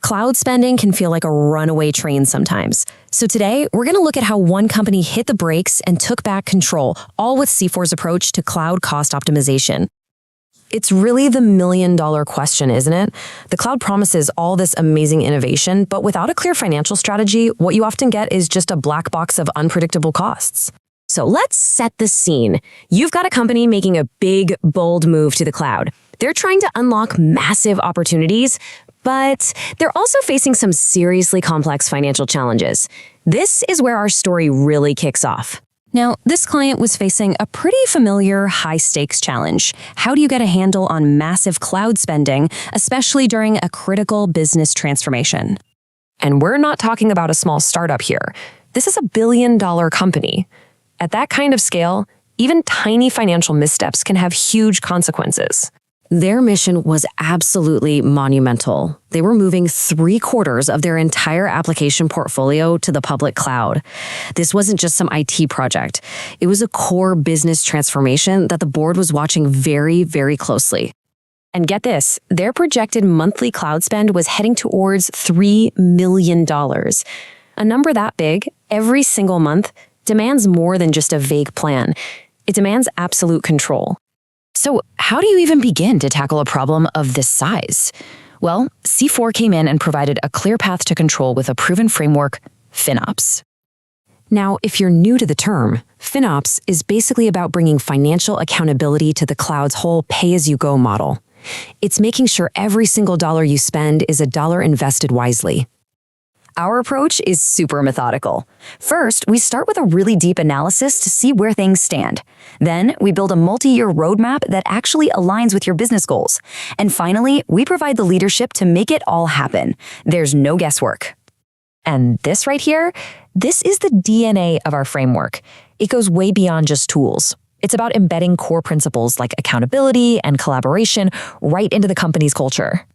Cloud spending can feel like a runaway train sometimes. So today, we're going to look at how one company hit the brakes and took back control, all with C4's approach to cloud cost optimization. It's really the million-dollar question, isn't it? The cloud promises all this amazing innovation, but without a clear financial strategy, what you often get is just a black box of unpredictable costs. So let's set the scene. You've got a company making a big, bold move to the cloud. They're trying to unlock massive opportunities, but they're also facing some seriously complex financial challenges. This is where our story really kicks off. Now, this client was facing a pretty familiar high-stakes challenge. How do you get a handle on massive cloud spending, especially during a critical business transformation? And we're not talking about a small startup here. This is a billion-dollar company. At that kind of scale, even tiny financial missteps can have huge consequences. Their mission was absolutely monumental. They were moving 3/4 of their entire application portfolio to the public cloud. This wasn't just some IT project. It was a core business transformation that the board was watching very, very closely. And get this, their projected monthly cloud spend was heading towards $3 million. A number that big, every single month, demands more than just a vague plan. It demands absolute control. So how do you even begin to tackle a problem of this size? Well, C4 came in and provided a clear path to control with a proven framework, FinOps. Now, if you're new to the term, FinOps is basically about bringing financial accountability to the cloud's whole pay-as-you-go model. It's making sure every single dollar you spend is a dollar invested wisely. Our approach is super methodical. First, we start with a really deep analysis to see where things stand. Then, we build a multi-year roadmap that actually aligns with your business goals. And finally, we provide the leadership to make it all happen. There's no guesswork. And this right here, this is the DNA of our framework. It goes way beyond just tools. It's about embedding core principles like accountability and collaboration right into the company's culture.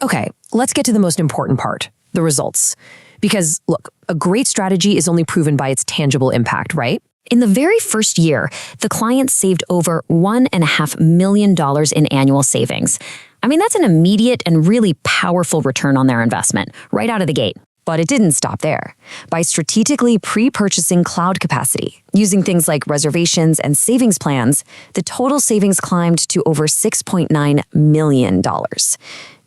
Okay, let's get to the most important part. The results. Because, look, a great strategy is only proven by its tangible impact, right? In the very first year, the client saved over $1.5 million in annual savings. I mean, that's an immediate and really powerful return on their investment, right out of the gate. But it didn't stop there. By strategically pre-purchasing cloud capacity, using things like reservations and savings plans, the total savings climbed to over $6.9 million.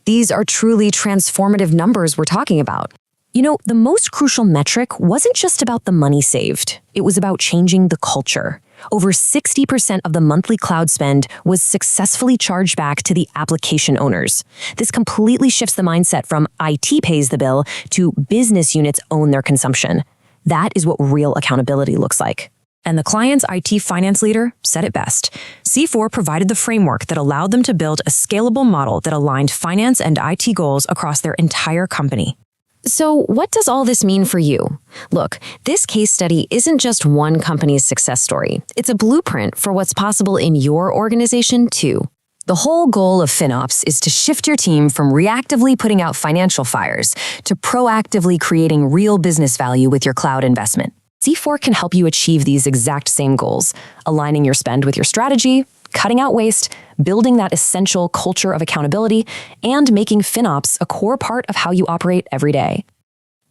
These are truly transformative numbers we're talking about. You know, the most crucial metric wasn't just about the money saved. It was about changing the culture. Over 60% of the monthly cloud spend was successfully charged back to the application owners. This completely shifts the mindset from IT pays the bill to business units own their consumption. That is what real accountability looks like. And the client's IT finance leader said it best. C4 provided the framework that allowed them to build a scalable model that aligned finance and IT goals across their entire company. So what does all this mean for you? Look, this case study isn't just one company's success story. It's a blueprint for what's possible in your organization too. The whole goal of FinOps is to shift your team from reactively putting out financial fires to proactively creating real business value with your cloud investment. C4 can help you achieve these exact same goals, aligning your spend with your strategy, cutting out waste, building that essential culture of accountability, and making FinOps a core part of how you operate every day.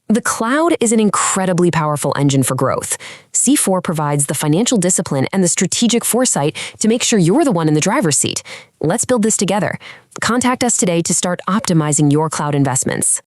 The cloud is an incredibly powerful engine for growth. C4 provides the financial discipline and the strategic foresight to make sure you're the one in the driver's seat. Let's build this together. Contact us today to start optimizing your cloud investments.